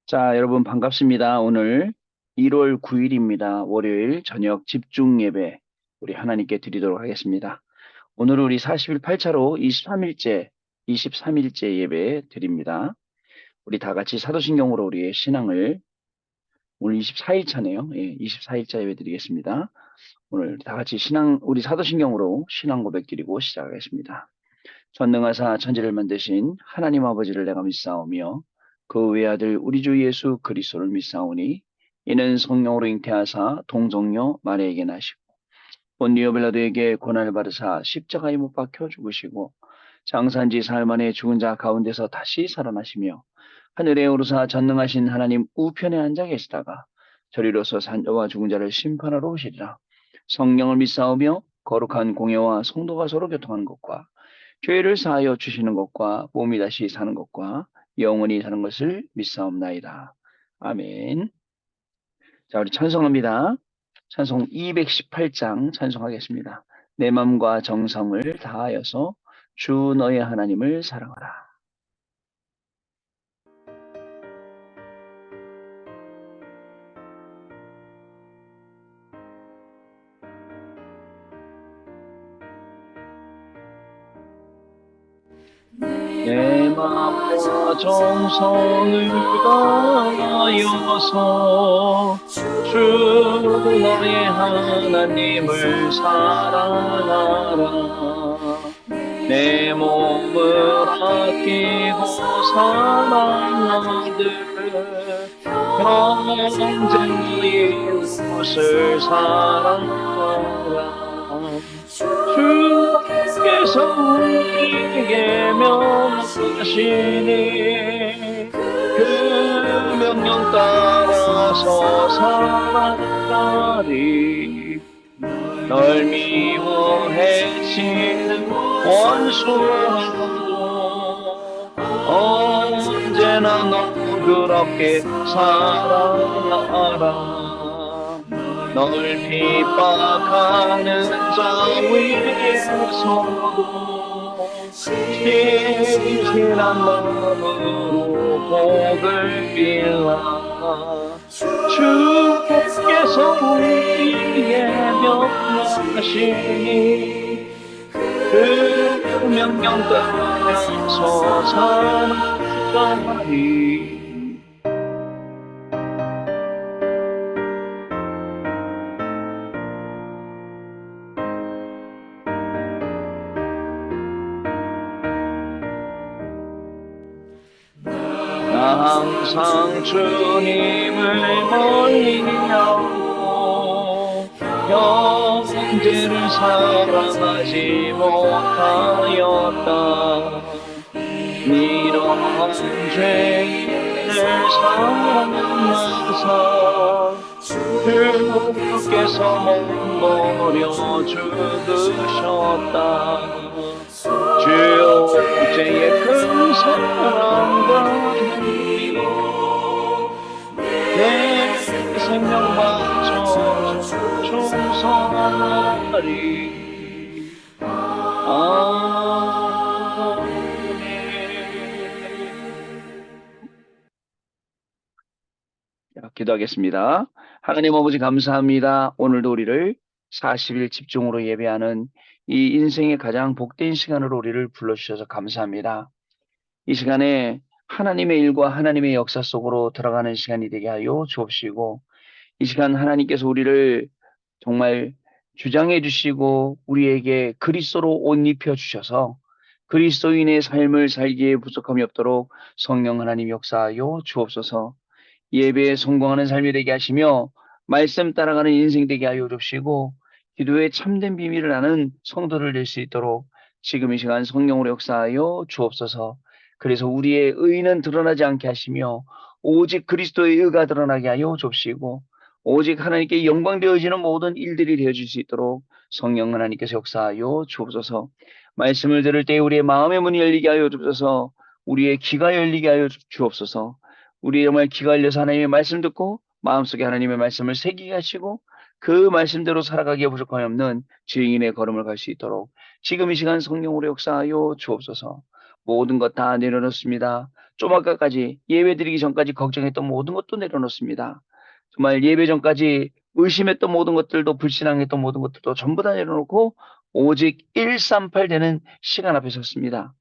자, 여러분 반갑습니다. 오늘 1월 9일입니다. 월요일 저녁 집중 예배 우리 하나님께 드리도록 하겠습니다. 오늘 우리 40일 8차로 23일째 예배 드립니다. 우리 다 같이 사도신경으로 우리의 신앙을 오늘 24일 차네요. 예, 24일차 예배 드리겠습니다. 오늘 다 같이 우리 사도신경으로 신앙 고백 드리고 시작하겠습니다. 전능하사 천지를 만드신 하나님 아버지를 내가 믿사오며 그 외아들 우리 주 예수 그리스도를 믿사오니 이는 성령으로 잉태하사 동정녀 마리아에게 나시고 본디오 빌라도에게 고난을 받으사 십자가에 못 박혀 죽으시고 장사한지 사흘 만에 죽은 자 가운데서 다시 살아나시며 하늘에 오르사 전능하신 하나님 우편에 앉아 계시다가 저리로서 산자와 죽은 자를 심판하러 오시리라. 성령을 믿사오며 거룩한 공예와 성도가 서로 교통하는 것과 죄를 사하여 주시는 것과 몸이 다시 사는 것과 영원히 사는 것을 믿사옵나이다. 아멘. 자, 우리 찬송합니다. 찬송 218장 찬송하겠습니다. 내 맘과 정성을 다하여서 주 너의 하나님을 사랑하라. 내 맘과 정성을 다하여서 주 너의 하나님을 사랑하라. 내 몸을 아끼고 사랑하들 평생 이웃을 사랑하라. 주께서 우리에게 명하시니 그 명령 따라서 살아가리. 널 미워해치는 원수도 언제나 너 그렇게 살아라. 널 핍박하는 자 위에서도 진실한 마음으로 복을 빌라. 주께서 우리에게 명하시니 그 명령 따라서 살아가리. 항상 주님을 멀리 하고 형제를 사랑하지 못하였다. 이러한 죄를 사랑하사 주께서 몸버려 죽으셨다. 주여 죄의 큰 사랑과 내 생명 바쳐 충성하리. 아멘. 기도하겠습니다. 하나님 아버지 감사합니다. 오늘도 우리를 40일 집중으로 예배하는 이 인생의 가장 복된 시간으로 우리를 불러주셔서 감사합니다. 이 시간에 하나님의 일과 하나님의 역사 속으로 들어가는 시간이 되게 하여 주옵시고, 이 시간 하나님께서 우리를 정말 주장해 주시고 우리에게 그리스도로 옷 입혀 주셔서 그리스도인의 삶을 살기에 부족함이 없도록 성령 하나님 역사하여 주옵소서. 예배에 성공하는 삶이 되게 하시며 말씀 따라가는 인생 되게 하여 주시고 기도의 참된 비밀을 아는 성도를 될 수 있도록 지금 이 시간 성령으로 역사하여 주옵소서. 그래서 우리의 의는 드러나지 않게 하시며 오직 그리스도의 의가 드러나게 하여 주옵시고 오직 하나님께 영광 되어지는 모든 일들이 되어질 수 있도록 성령 하나님께서 역사하여 주옵소서. 말씀을 들을 때 우리의 마음의 문이 열리게 하여 주옵소서. 우리의 귀가 열리게 하여 주옵소서. 우리 정말 귀가 열려서 하나님의 말씀 듣고 마음속에 하나님의 말씀을 새기게 하시고 그 말씀대로 살아가기에 부족함이 없는 증인의 걸음을 갈 수 있도록 지금 이 시간 성령으로 역사하여 주옵소서. 모든 것 다 내려놓습니다. 좀 아까까지 예배 드리기 전까지 걱정했던 모든 것도 내려놓습니다. 정말 예배 전까지 의심했던 모든 것들도 불신앙했던 모든 것들도 전부 다 내려놓고 오직 138 되는 시간 앞에 섰습니다.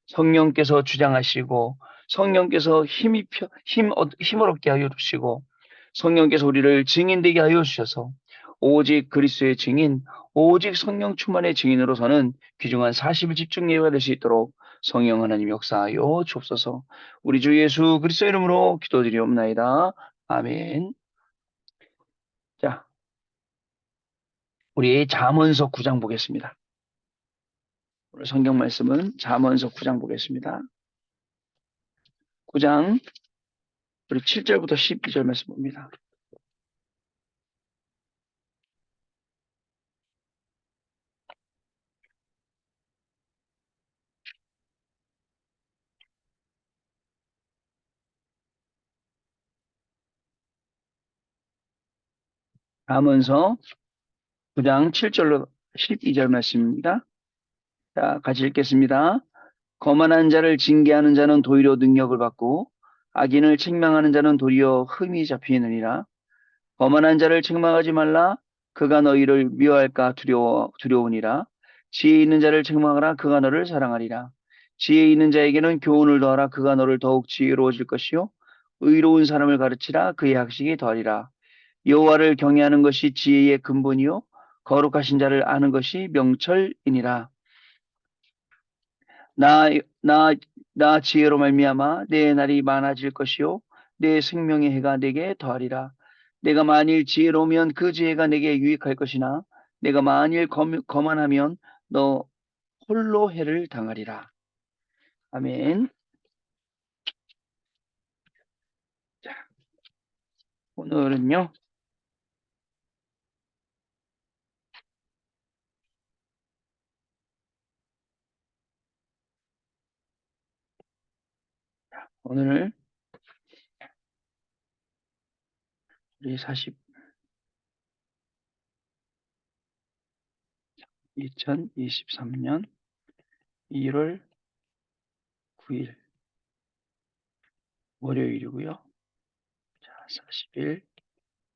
성령께서 주장하시고 성령께서 힘을 얻게 하여 주시고 성령께서 우리를 증인되게 하여 주셔서 오직 그리스도의 증인, 오직 성령 충만의 증인으로서는 귀중한 40일 집중 예배가 될 수 있도록 성령 하나님 역사하여 주옵소서. 우리 주 예수 그리스도 이름으로 기도드리옵나이다. 아멘. 자, 우리 잠언서 9장 보겠습니다. 오늘 성경 말씀은 잠언서 9장 보겠습니다. 9장 우리 7절부터 12절 말씀 봅니다. 잠언서 9장 7절로 12절 말씀입니다. 자, 같이 읽겠습니다. 거만한 자를 징계하는 자는 도리어 능력을 받고 악인을 책망하는 자는 도리어 흠이 잡히느니라. 거만한 자를 책망하지 말라. 그가 너희를 미워할까 두려우니라. 지혜 있는 자를 책망하라. 그가 너를 사랑하리라. 지혜 있는 자에게는 교훈을 더하라. 그가 너를 더욱 지혜로워질 것이요 의로운 사람을 가르치라. 그의 학식이 더하리라. 여호와를 경외하는 것이 지혜의 근본이요 거룩하신 자를 아는 것이 명철이니라. 나, 나, 나 지혜로 말미암아 내 날이 많아질 것이요 내 생명의 해가 내게 더하리라. 내가 만일 지혜로우면 그 지혜가 내게 유익할 것이나 내가 만일 거만하면 너 홀로 해를 당하리라. 아멘. 자, 오늘은요. 오늘 우리 2023년 1월 9일 월요일이고요. 자, 40일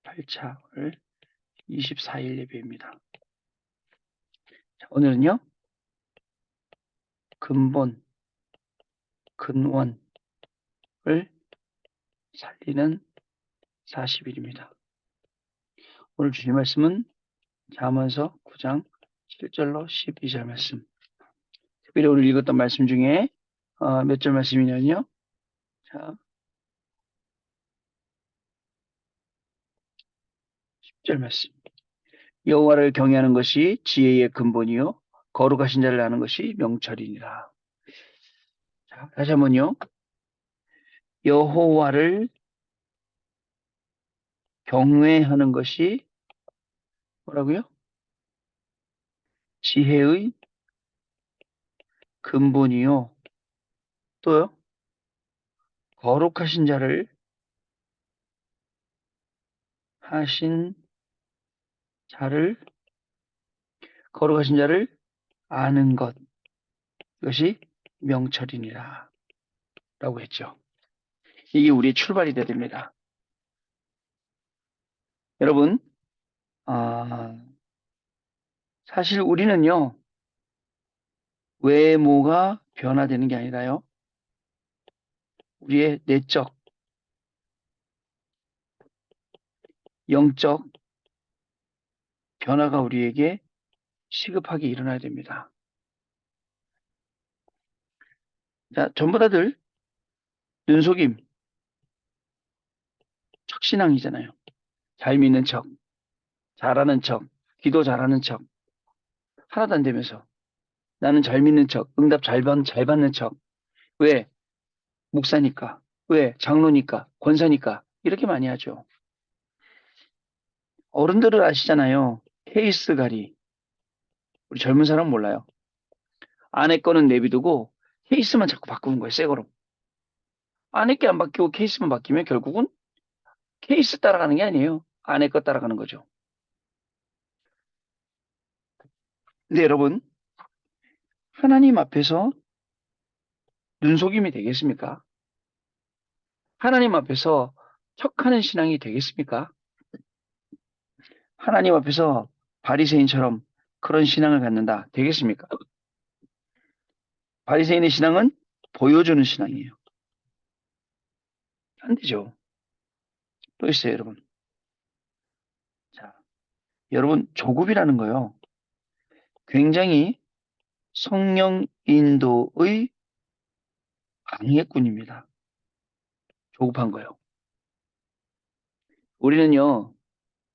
8차 오늘 24일 예배입니다. 자, 오늘은요. 근본, 근원을 살리는 40일입니다. 오늘 주신 말씀은 잠언서 9장 7절로 12절 말씀. 특별히 오늘 읽었던 말씀 중에 몇 절 말씀이냐면요. 자, 10절 말씀. 여호와를 경외하는 것이 지혜의 근본이요 거룩하신 자를 아는 것이 명철이니라. 자, 다시 한번요. 여호와를 경외하는 것이 뭐라고요? 지혜의 근본이요. 또요. 거룩하신 자를 하신 자를 거룩하신 자를 아는 것 이것이 명철이니라 라고 했죠. 이게 우리의 출발이 돼야 됩니다. 여러분 사실 우리는요 외모가 변화되는 게 아니라요 우리의 내적 영적 변화가 우리에게 시급하게 일어나야 됩니다. 자, 전부 다들 눈속임 척신앙이잖아요. 잘 믿는 척, 잘하는 척, 기도 잘하는 척 하나도 안 되면서 나는 잘 믿는 척, 응답 잘 받는 척. 왜? 목사니까. 왜? 장로니까. 권사니까. 이렇게 많이 하죠. 어른들은 아시잖아요. 케이스 가리. 우리 젊은 사람 몰라요. 아내 거는 내비두고 케이스만 자꾸 바꾸는 거예요. 새 거로. 아내 게 안 바뀌고 케이스만 바뀌면 결국은 케이스 따라가는 게 아니에요. 아내 거 따라가는 거죠. 근데 여러분, 하나님 앞에서 눈속임이 되겠습니까? 하나님 앞에서 척하는 신앙이 되겠습니까? 하나님 앞에서 바리새인처럼 그런 신앙을 갖는다. 되겠습니까? 바리새인의 신앙은 보여주는 신앙이에요. 안 되죠. 또 있어요, 여러분. 자, 여러분, 조급이라는 거요. 굉장히 성령 인도의 방해꾼입니다. 조급한 거요. 우리는요,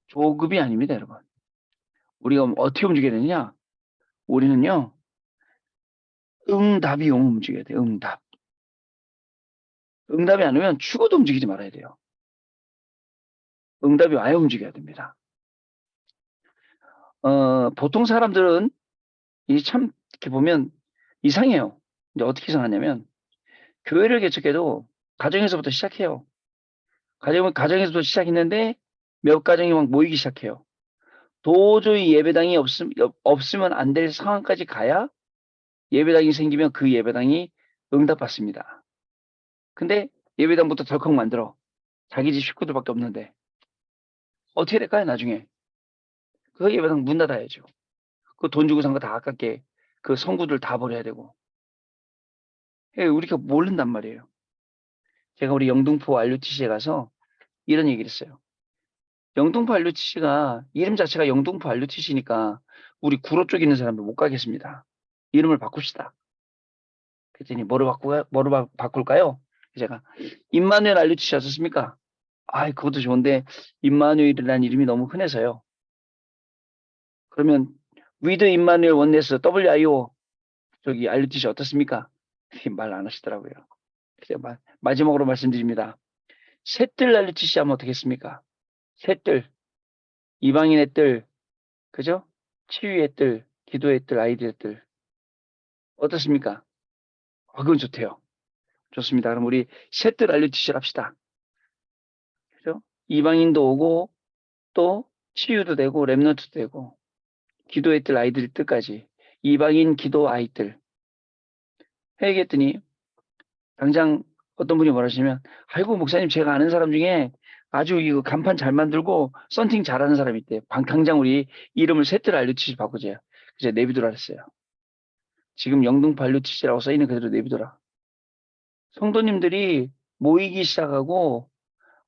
조급이 아닙니다, 여러분. 우리가 어떻게 움직여야 되느냐? 우리는요, 응답이 오면 움직여야 돼요, 응답. 응답이 안 오면 죽어도 움직이지 말아야 돼요. 응답이 와야 움직여야 됩니다. 보통 사람들은 이 참 이렇게 보면 이상해요. 이제 어떻게 이상하냐면 교회를 개척해도 가정에서부터 시작해요. 가정에서부터 시작했는데 몇 가정이 막 모이기 시작해요. 도저히 예배당이 없으면 안 될 상황까지 가야 예배당이 생기면 그 예배당이 응답받습니다. 근데 예배당부터 덜컥 만들어. 자기 집 식구들밖에 없는데 어떻게 될까요, 나중에? 그 예배당 문 닫아야죠. 그 돈 주고 산 거 다 아깝게 그 성구들 다 버려야 되고. 예, 우리가 모른단 말이에요. 제가 우리 영등포 RUTC에 가서 이런 얘기를 했어요. 영등포 RUTC가 이름 자체가 영등포 RUTC니까 우리 구로 쪽에 있는 사람들 못 가겠습니다. 이름을 바꿉시다. 그랬더니 뭐로 바꿀까요? 제가 임마누엘 RUTC 어떻습니까? 아, 그것도 좋은데 임마누엘이라는 이름이 너무 흔해서요. 그러면 위드 임마누엘 원네스 WIO 저기 RUTC 어떻습니까? 말 안 하시더라고요. 그래서 마지막으로 말씀드립니다. 셋들 RUTC 하면 어떻겠습니까? 셋들, 이방인의 뜰, 그죠? 치유의 뜰, 기도의 뜰, 아이들의 뜰. 어떻습니까? 그건 좋대요. 좋습니다. 그럼 우리 셋들 RUTC를 합시다. 그죠? 이방인도 오고 또 치유도 되고 렘넌트도 되고 기도의 뜰 아이들 뜻까지 이방인 기도 아이들 해야겠더니 당장 어떤 분이 뭐라 하시면 아이고 목사님 제가 아는 사람 중에 아주 이거 간판 잘 만들고 썬팅 잘하는 사람이 있대. 당장 우리 이름을 셋들 알류티시 바꾸자. 그래서 내비두라 했어요. 지금 영등포 알류티시라고 써있는 그대로 내비둬라. 성도님들이 모이기 시작하고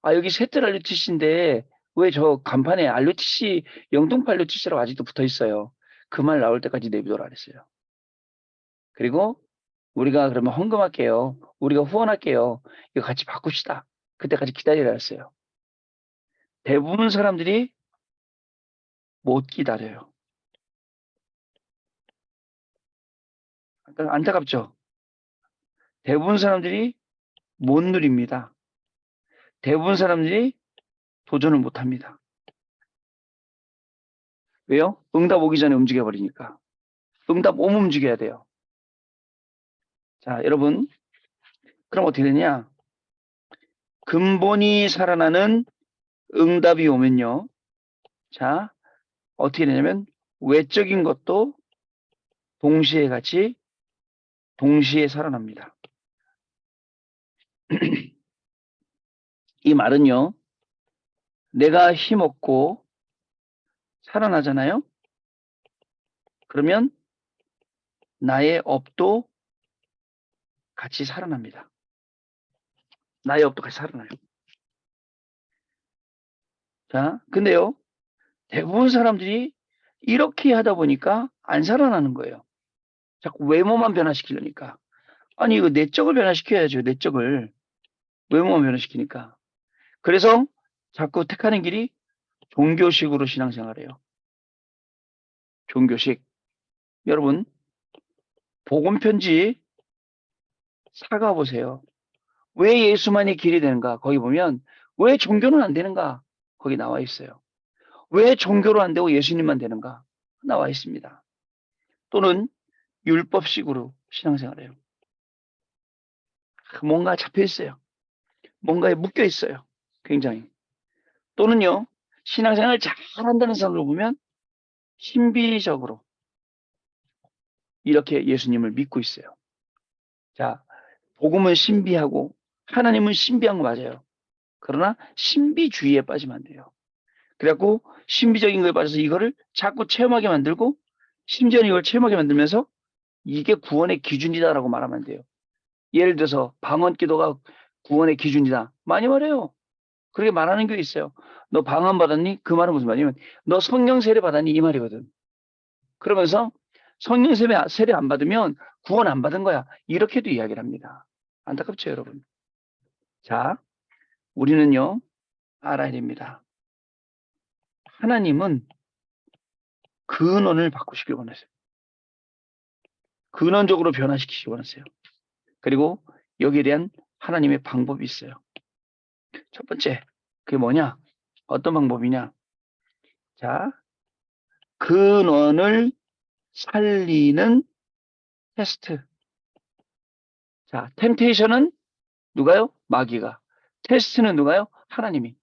아 여기 셋들 알류티시인데 왜 저 간판에 알류티시 영등포 알류티시라고 아직도 붙어 있어요. 그 말 나올 때까지 내비둬라 그랬어요. 그리고 우리가 그러면 헌금할게요. 우리가 후원할게요. 이거 같이 바꿉시다. 그때까지 기다리라 했어요. 대부분 사람들이 못 기다려요. 안타깝죠? 대부분 사람들이 못 누립니다. 대부분 사람들이 도전을 못 합니다. 왜요? 응답 오기 전에 움직여 버리니까. 응답 오면 움직여야 돼요. 자, 여러분. 그럼 어떻게 되냐? 근본이 살아나는 응답이 오면요. 자, 어떻게 되냐면 외적인 것도 동시에 살아납니다. 이 말은요. 내가 힘없고 살아나잖아요. 그러면 나의 업도 같이 살아납니다. 나의 업도 같이 살아나요. 자, 근데요. 대부분 사람들이 이렇게 하다 보니까 안 살아나는 거예요. 자꾸 외모만 변화시키려니까. 아니, 이거 내적을 변화시켜야죠. 내적을. 외모만 변화시키니까. 그래서 자꾸 택하는 길이 종교식으로 신앙생활해요. 종교식. 여러분, 복음편지 사가보세요. 왜 예수만이 길이 되는가? 거기 보면 왜 종교는 안 되는가? 거기 나와 있어요. 왜 종교로 안 되고 예수님만 되는가? 나와 있습니다. 또는 율법식으로 신앙생활해요. 뭔가 잡혀 있어요. 뭔가에 묶여 있어요. 굉장히. 또는요, 신앙생활 잘한다는 사람을 보면 신비적으로 이렇게 예수님을 믿고 있어요. 자, 복음은 신비하고 하나님은 신비한 거 맞아요. 그러나 신비주의에 빠지면 안 돼요. 그래갖고 신비적인 거에 빠져서 이거를 자꾸 체험하게 만들고 심지어 이걸 체험하게 만들면서 이게 구원의 기준이다라고 말하면 안 돼요. 예를 들어서 방언 기도가 구원의 기준이다. 많이 말해요. 그렇게 말하는 게 있어요. 너 방언 받았니? 그 말은 무슨 말이냐면 너 성령 세례 받았니? 이 말이거든. 그러면서 성령 세례 안 받으면 구원 안 받은 거야. 이렇게도 이야기를 합니다. 안타깝죠, 여러분. 자, 우리는요, 알아야 됩니다. 하나님은 근원을 바꾸시길 원하세요. 근원적으로 변화시키시기 원하세요. 그리고 여기에 대한 하나님의 방법이 있어요. 첫 번째, 그게 뭐냐? 어떤 방법이냐? 자, 근원을 살리는 테스트. 자, 템테이션은 누가요? 마귀가. 테스트는 누가요? 하나님이.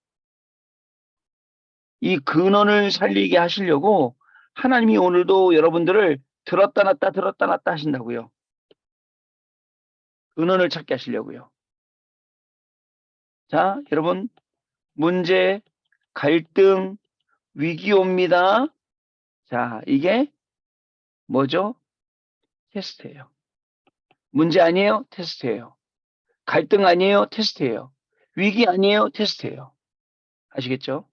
이 근원을 살리게 하시려고 하나님이 오늘도 여러분들을 들었다 놨다 들었다 놨다 하신다고요. 근원을 찾게 하시려고요. 자, 여러분, 문제, 갈등, 위기 옵니다. 자, 이게 뭐죠? 테스트예요. 문제 아니에요? 테스트예요. 갈등 아니에요? 테스트예요. 위기 아니에요? 테스트예요. 아시겠죠?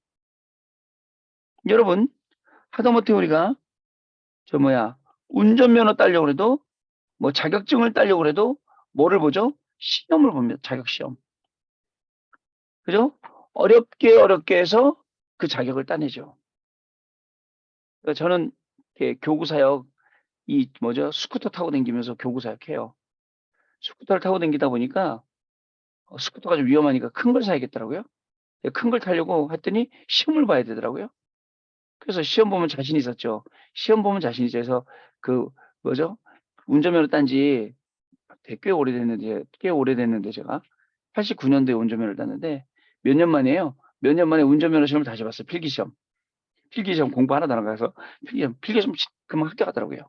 여러분, 하다못해 우리가 운전면허 따려고 해도 뭐 자격증을 따려고 해도 뭐를 보죠? 시험을 봅니다. 자격 시험. 그죠? 어렵게 해서 그 자격을 따내죠. 그러니까 저는 교구사역 스쿠터 타고 다니면서 교구사역 해요. 스쿠터를 타고 다니다 보니까 스쿠터가 좀 위험하니까 큰 걸 사야겠더라고요. 큰 걸 타려고 했더니 시험을 봐야 되더라고요. 그래서 시험 보면 자신 있었죠. 시험 보면 자신 있죠. 그래서 그 운전면허 딴지 꽤 오래됐는데 제가 89년도에 운전면허를 땄는데 몇 년 만에요. 몇 년 만에 운전면허 시험을 다시 봤어요. 필기시험. 필기시험 공부 하나도 안 가서 필기시험 금방 합격하더라고요.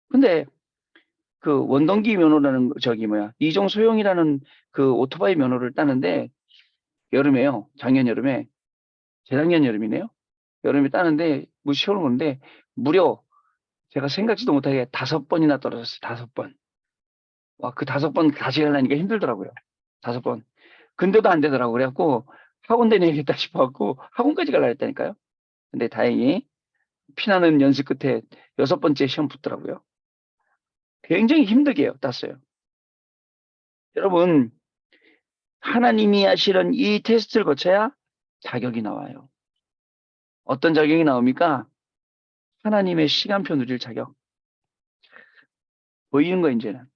근데 그 원동기 면허라는 이종 소형이라는 그 오토바이 면허를 따는데 여름에요. 작년 여름에 재작년 여름이네요. 여름에 따는데 시험을 보는데 무려 제가 생각지도 못하게 5번이나 떨어졌어요. 5번. 와, 그 5번 다시 하려니까 힘들더라고요. 5번. 근데도 안 되더라고. 그래갖고 학원 다녀야겠다 싶어갖고 학원까지 가려 했다니까요. 근데 다행히 피나는 연습 끝에 6번째 시험 붙더라고요. 굉장히 힘들게 땄어요. 여러분, 하나님이 하시는 이 테스트를 거쳐야 자격이 나와요. 어떤 자격이 나옵니까? 하나님의 시간표 누릴 자격. 보이는 거 이제는.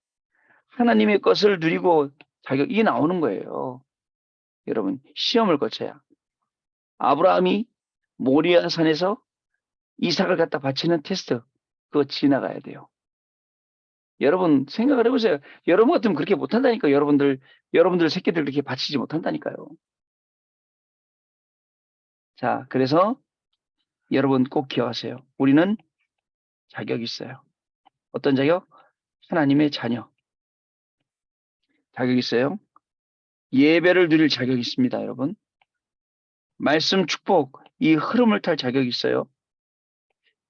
하나님의 것을 누리고 자격이 나오는 거예요. 여러분, 시험을 거쳐야. 아브라함이 모리아 산에서 이삭을 갖다 바치는 테스트, 그거 지나가야 돼요. 여러분, 생각을 해보세요. 여러분 같으면 그렇게 못한다니까요. 여러분들 새끼들 그렇게 바치지 못한다니까요. 자, 그래서 여러분 꼭 기억하세요. 우리는 자격이 있어요. 어떤 자격? 하나님의 자녀. 자격이 있어요. 예배를 드릴 자격이 있습니다, 여러분. 말씀 축복, 이 흐름을 탈 자격이 있어요.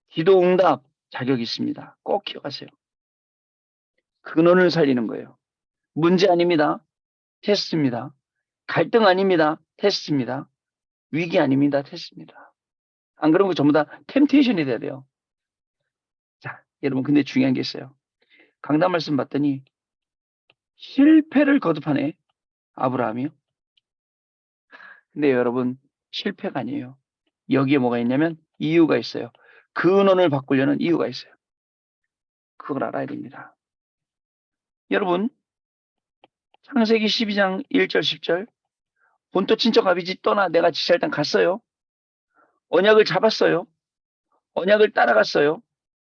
기도 응답 자격이 있습니다. 꼭 기억하세요. 근원을 살리는 거예요. 문제 아닙니다. 테스트입니다. 갈등 아닙니다. 테스트입니다. 위기 아닙니다. 테스트입니다. 안 그러면 전부 다 템테이션이 돼야 돼요. 자, 여러분 근데 중요한 게 있어요. 강단 말씀 봤더니 실패를 거듭하네. 아브라함이요. 근데 여러분 실패가 아니에요. 여기에 뭐가 있냐면 이유가 있어요. 근원을 바꾸려는 이유가 있어요. 그걸 알아야 됩니다. 여러분 창세기 12장 1절 10절 본토 친척 아비집 떠나 내가 지시할 땅 갔어요. 언약을 잡았어요. 언약을 따라갔어요.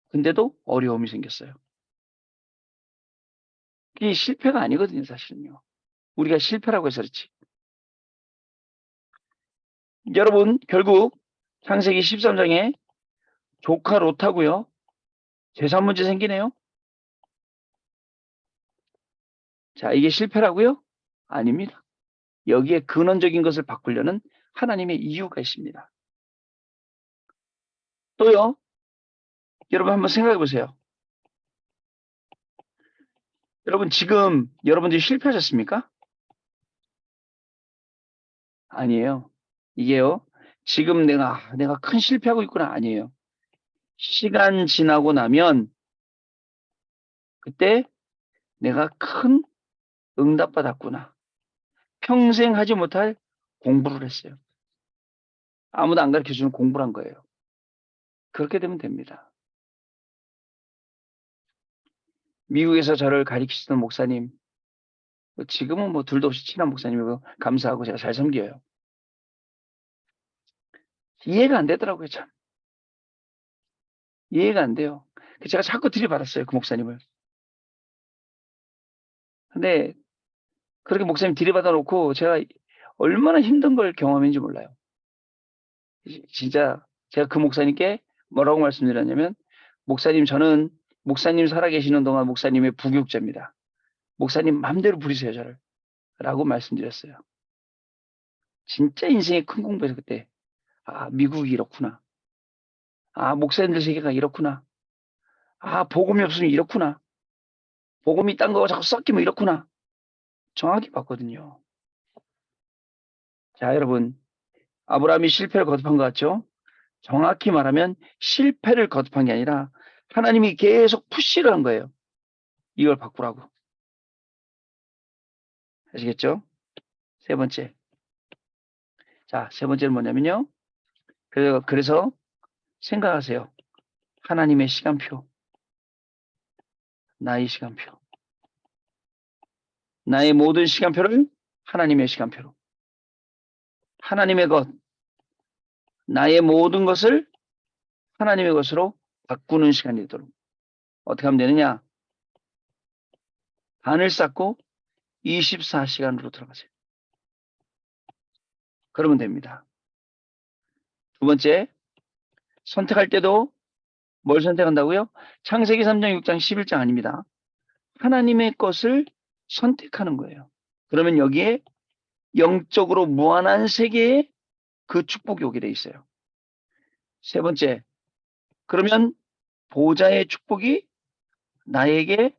근데도 어려움이 생겼어요. 그게 실패가 아니거든요, 사실은요. 우리가 실패라고 해서 그렇지. 여러분, 결국 창세기 13장에 조카 롯하고요. 재산 문제 생기네요. 자, 이게 실패라고요? 아닙니다. 여기에 근원적인 것을 바꾸려는 하나님의 이유가 있습니다. 또요, 여러분 한번 생각해 보세요. 여러분 지금 여러분들이 실패하셨습니까? 아니에요. 이게요, 지금 내가 큰 실패하고 있구나. 아니에요. 시간 지나고 나면 그때 내가 큰 응답받았구나. 평생 하지 못할 공부를 했어요. 아무도 안 가르쳐 주는 공부를 한 거예요. 그렇게 되면 됩니다. 미국에서 저를 가르치시던 목사님, 지금은 뭐 둘도 없이 친한 목사님이고 감사하고 제가 잘 섬겨요. 이해가 안 되더라고요, 참. 이해가 안 돼요. 제가 자꾸 들이받았어요, 그 목사님을. 근데 그렇게 목사님 들이받아 놓고 제가 얼마나 힘든 걸 경험했는지 몰라요. 진짜 제가 그 목사님께 뭐라고 말씀드렸냐면, 목사님, 저는 목사님 살아계시는 동안 목사님의 부교육자입니다. 목사님 마음대로 부리세요, 저를. 라고 말씀드렸어요. 진짜 인생의 큰 공부에서 그때, 아, 미국이 이렇구나. 아, 목사님들 세계가 이렇구나. 아, 복음이 없으면 이렇구나. 복음이 딴 거하고 자꾸 섞이면 이렇구나. 정확히 봤거든요. 자, 여러분, 아브라함이 실패를 거듭한 것 같죠? 정확히 말하면 실패를 거듭한 게 아니라 하나님이 계속 푸시를 한 거예요. 이걸 바꾸라고. 아시겠죠? 세 번째. 자, 세 번째는 뭐냐면요. 그래서 생각하세요. 하나님의 시간표, 나의 시간표. 나의 모든 시간표를 하나님의 시간표로. 하나님의 것, 나의 모든 것을 하나님의 것으로 바꾸는 시간이 되도록. 어떻게 하면 되느냐? 반을 쌓고 24시간으로 들어가세요. 그러면 됩니다. 두 번째, 선택할 때도 뭘 선택한다고요? 창세기 3장, 6장, 11장 아닙니다. 하나님의 것을 선택하는 거예요. 그러면 여기에 영적으로 무한한 세계에 그 축복이 오게 돼 있어요. 세 번째, 그러면 보좌의 축복이 나에게,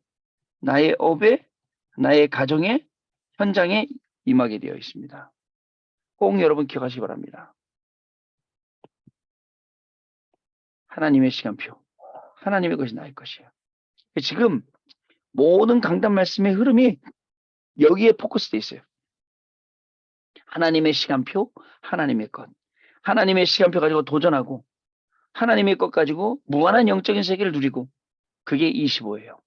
나의 업에, 나의 가정에, 현장에 임하게 되어 있습니다. 꼭 여러분 기억하시기 바랍니다. 하나님의 시간표, 하나님의 것이 나의 것이에요. 지금 모든 강단 말씀의 흐름이 여기에 포커스되어 있어요. 하나님의 시간표, 하나님의 것. 하나님의 시간표 가지고 도전하고 하나님의 것 가지고 무한한 영적인 세계를 누리고, 그게 25예요.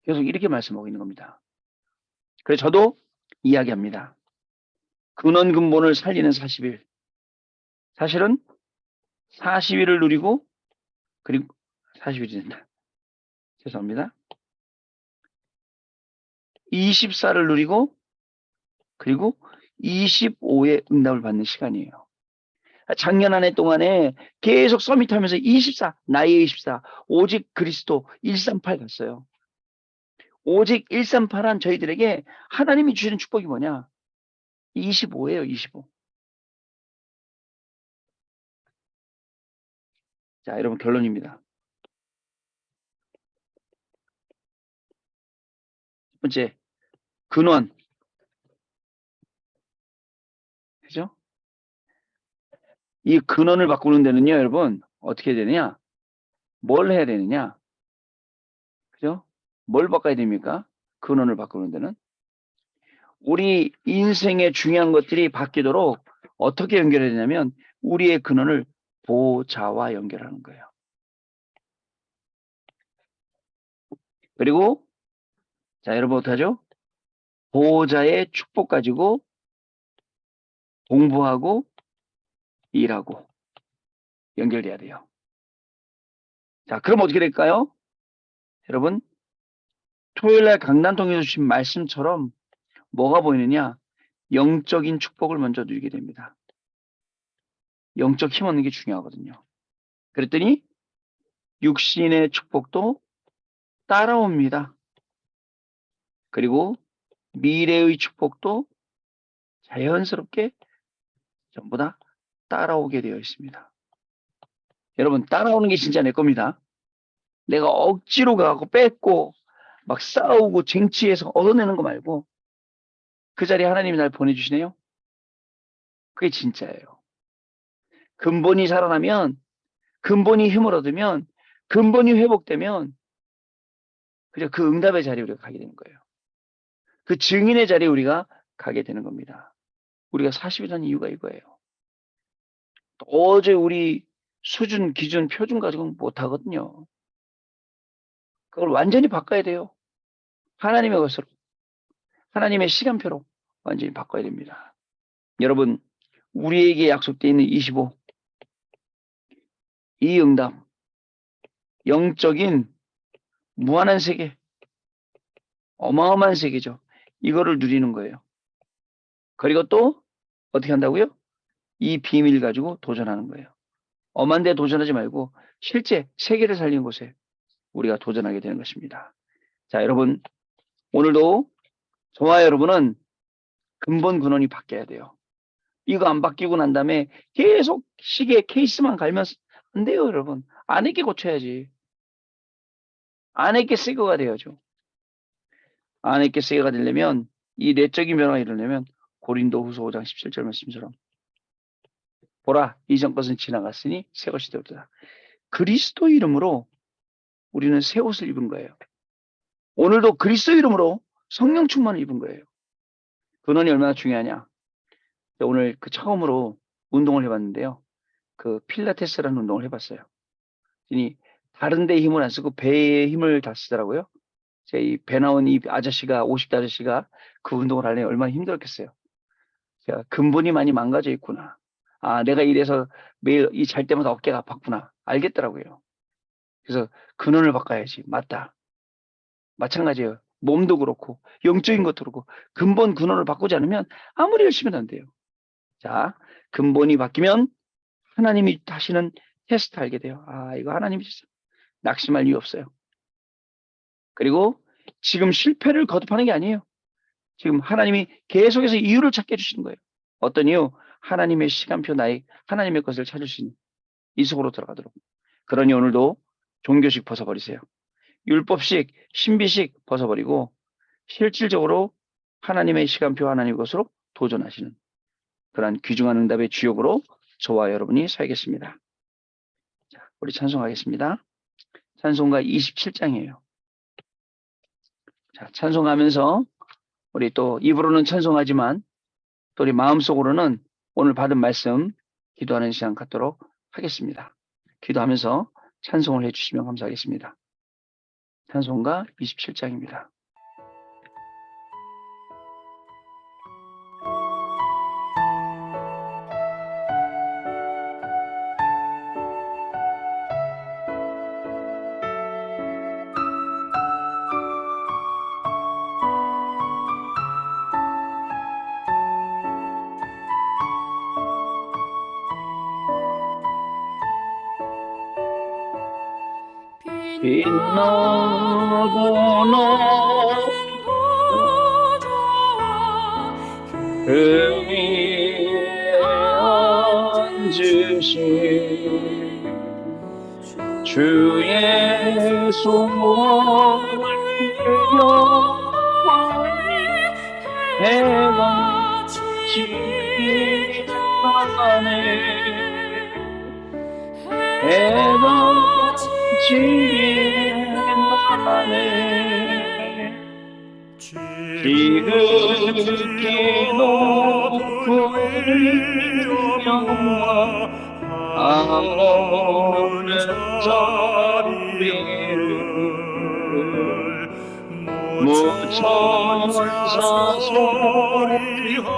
계속 이렇게 말씀하고 있는 겁니다. 그래서 저도 이야기합니다. 근원 근본을 살리는 40일. 사실은 40일을 누리고, 그리고 40일이 된다. 죄송합니다. 24를 누리고, 그리고 25의 응답을 받는 시간이에요. 작년 한 해 동안에 계속 서밋하면서 24, 나의 24, 오직 그리스도 138 갔어요. 오직 138한 저희들에게 하나님이 주시는 축복이 뭐냐? 25예요, 25. 자, 여러분 결론입니다. 첫 번째, 근원. 그죠? 이 근원을 바꾸는 데는요, 여러분, 어떻게 해야 되느냐? 뭘 해야 되느냐? 그죠? 뭘 바꿔야 됩니까? 근원을 바꾸는 데는. 우리 인생의 중요한 것들이 바뀌도록 어떻게 연결해야 되냐면, 우리의 근원을 보좌와 연결하는 거예요. 그리고, 자, 여러분 어떡하죠? 보호자의 축복 가지고 공부하고 일하고 연결돼야 돼요. 자, 그럼 어떻게 될까요? 여러분, 토요일날 강단 통해서 주신 말씀처럼 뭐가 보이느냐? 영적인 축복을 먼저 누리게 됩니다. 영적 힘 얻는 게 중요하거든요. 그랬더니 육신의 축복도 따라옵니다. 그리고 미래의 축복도 자연스럽게 전부 다 따라오게 되어 있습니다. 여러분, 따라오는 게 진짜 내 겁니다. 내가 억지로 가고 뺏고 막 싸우고 쟁취해서 얻어내는 거 말고 그 자리에 하나님이 날 보내주시네요. 그게 진짜예요. 근본이 살아나면, 근본이 힘을 얻으면, 근본이 회복되면 그저 그 응답의 자리에 우리가 가게 되는 거예요. 그 증인의 자리에 우리가 가게 되는 겁니다. 우리가 40이라는 이유가 이거예요. 어제 우리 수준, 기준, 표준 가지고는 못하거든요. 그걸 완전히 바꿔야 돼요. 하나님의 것으로, 하나님의 시간표로 완전히 바꿔야 됩니다. 여러분, 우리에게 약속되어 있는 25, 이 응답, 영적인 무한한 세계, 어마어마한 세계죠. 이거를 누리는 거예요. 그리고 또 어떻게 한다고요? 이 비밀 가지고 도전하는 거예요. 엄한 데 도전하지 말고 실제 세계를 살리는 곳에 우리가 도전하게 되는 것입니다. 자, 여러분, 오늘도 저와 여러분은 근본 근원이 바뀌어야 돼요. 이거 안 바뀌고 난 다음에 계속 시계 케이스만 갈면서 안 돼요, 여러분. 안에 게 고쳐야지. 안에 게 새거가 돼야죠. 안에 게 새거가 되려면 이 내적인 변화가 일어나면 고린도후서 5장 17절 말씀처럼 보라, 이전 것은 지나갔으니 새 것이 되었다. 그리스도 이름으로 우리는 새 옷을 입은 거예요. 오늘도 그리스도 이름으로 성령 충만을 입은 거예요. 근원이 얼마나 중요하냐. 오늘 그 처음으로 운동을 해봤는데요. 그 필라테스라는 운동을 해봤어요. 그니 다른 데 힘을 안 쓰고 배에 힘을 다 쓰더라고요. 제 이 배 나온 이 아저씨가 50대 아저씨가 그 운동을 하려니 얼마나 힘들었겠어요. 제가 근본이 많이 망가져 있구나. 아, 내가 이래서 매일 이 잘 때마다 어깨가 아팠구나. 알겠더라고요. 그래서 근원을 바꿔야지. 맞다. 마찬가지예요. 몸도 그렇고 영적인 것도 그렇고 근본 근원을 바꾸지 않으면 아무리 열심히 해도 안 돼요. 자, 근본이 바뀌면 하나님이 다시는 테스트 알게 돼요. 아, 이거 하나님이 낙심할 이유 없어요. 그리고 지금 실패를 거듭하는 게 아니에요. 지금 하나님이 계속해서 이유를 찾게 해주시는 거예요. 어떤 이유? 하나님의 시간표 나의 하나님의 것을 찾을 수 있는 이 속으로 들어가도록. 그러니 오늘도 종교식 벗어버리세요. 율법식, 신비식 벗어버리고 실질적으로 하나님의 시간표 하나님의 것으로 도전하시는 그러한 귀중한 응답의 주역으로 저와 여러분이 살겠습니다. 자, 우리 찬송하겠습니다. 찬송가 27장이에요. 자, 찬송하면서 우리 또 입으로는 찬송하지만 또 우리 마음속으로는 오늘 받은 말씀 기도하는 시간 갖도록 하겠습니다. 기도하면서 찬송을 해주시면 감사하겠습니다. 찬송가 27장입니다. 빛나고 높은 그 위에 앉으신 주 예수를 영원히 해가 지나네 해가 지나네 지극히 높은 영광 아무는 자비를 무천사 소리하여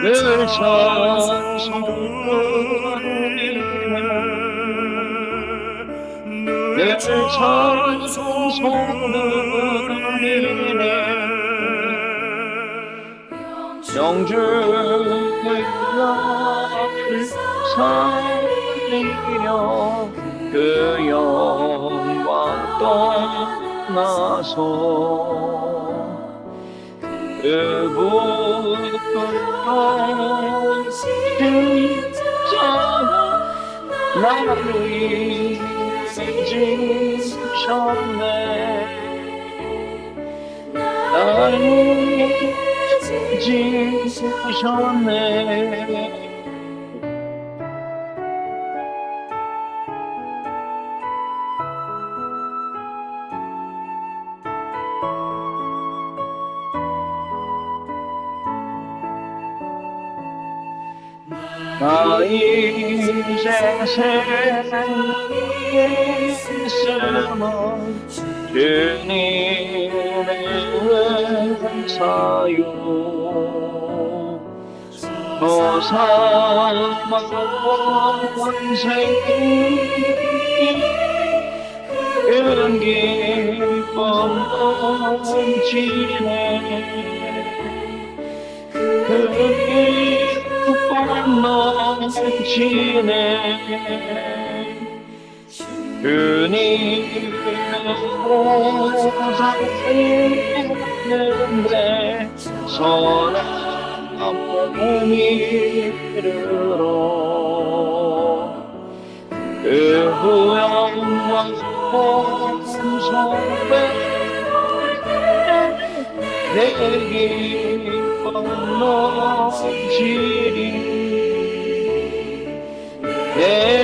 늘 찬송드리네 영주의 앞을 살리며 그 영광 만나서 그 부끄러운 십자가 나를 잊으셨네. 나를 잊으셨네. 나 이제 세상에 있으면 주님의 은사요. 또 사망 원생이 큰 기쁨 넘치네. 그 기쁨 넘치네. 주님의 보살했는데 선함을 이르러 그 영광 속에 내 기쁨 넘치리. 내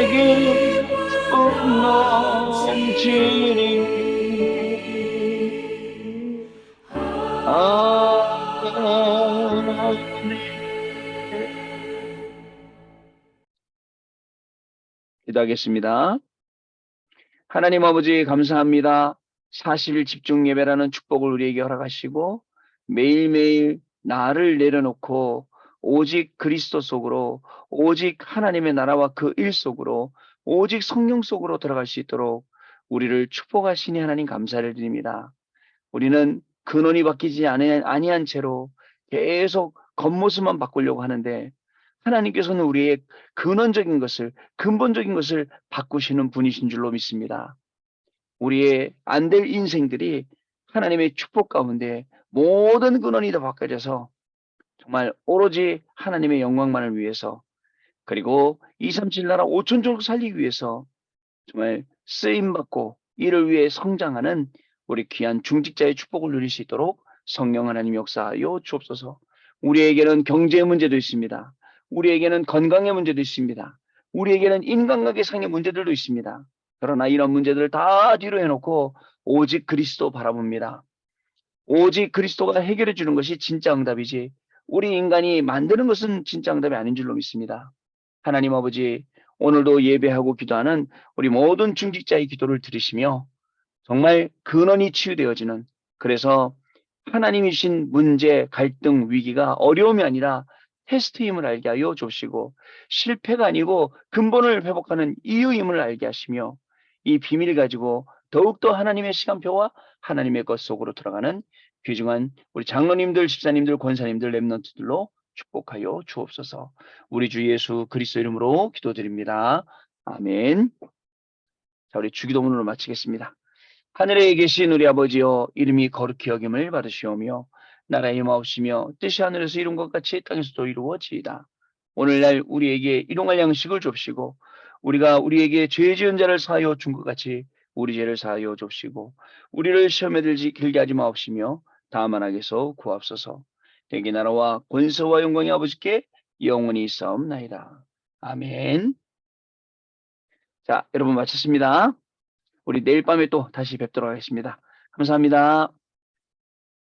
기쁨 넘치리. 아멘. 기도하겠습니다. 하나님 아버지 감사합니다. 40일 집중 예배라는 축복을 우리에게 허락하시고 매일매일 나를 내려놓고 오직 그리스도 속으로, 오직 하나님의 나라와 그 일 속으로, 오직 성령 속으로 들어갈 수 있도록 우리를 축복하시니 하나님 감사를 드립니다. 우리는 근원이 바뀌지 아니한 채로 계속 겉모습만 바꾸려고 하는데 하나님께서는 우리의 근원적인 것을, 근본적인 것을 바꾸시는 분이신 줄로 믿습니다. 우리의 안 될 인생들이 하나님의 축복 가운데 모든 근원이 다 바꿔져서 정말 오로지 하나님의 영광만을 위해서, 그리고 237 나라 5천족을 살리기 위해서 정말 쓰임받고 이를 위해 성장하는 우리 귀한 중직자의 축복을 누릴 수 있도록 성령 하나님 역사하여 주옵소서. 우리에게는 경제의 문제도 있습니다. 우리에게는 건강의 문제도 있습니다. 우리에게는 인간관계상의 문제들도 있습니다. 그러나 이런 문제들을 다 뒤로 해놓고 오직 그리스도 바라봅니다. 오직 그리스도가 해결해 주는 것이 진짜 응답이지 우리 인간이 만드는 것은 진짜 응답이 아닌 줄로 믿습니다. 하나님 아버지, 오늘도 예배하고 기도하는 우리 모든 중직자의 기도를 들으시며 정말 근원이 치유되어지는, 그래서 하나님이 주신 문제, 갈등, 위기가 어려움이 아니라 테스트임을 알게 하여 주시고 실패가 아니고 근본을 회복하는 이유임을 알게 하시며 이 비밀을 가지고 더욱더 하나님의 시간표와 하나님의 것 속으로 들어가는 귀중한 우리 장로님들, 집사님들, 권사님들, 렘넌트들로 축복하여 주옵소서. 우리 주 예수 그리스도 이름으로 기도드립니다. 아멘. 자, 우리 주기도문으로 마치겠습니다. 하늘에 계신 우리 아버지여, 이름이 거룩히 여김을 받으시오며 나라의 임하옵시며 뜻이 하늘에서 이룬 것 같이 땅에서도 이루어지이다. 오늘날 우리에게 일용할 양식을 줍시고 우리가 우리에게 죄 지은 자를 사하여 준 것 같이 우리 죄를 사하여 줍시고 우리를 시험에 들게 하지 마옵시며 다만 악에서 구하옵소서. 대개 나라와 권세와 영광이 아버지께 영원히 있사옵나이다. 아멘. 자, 여러분 마쳤습니다. 우리 내일 밤에 또 다시 뵙도록 하겠습니다. 감사합니다.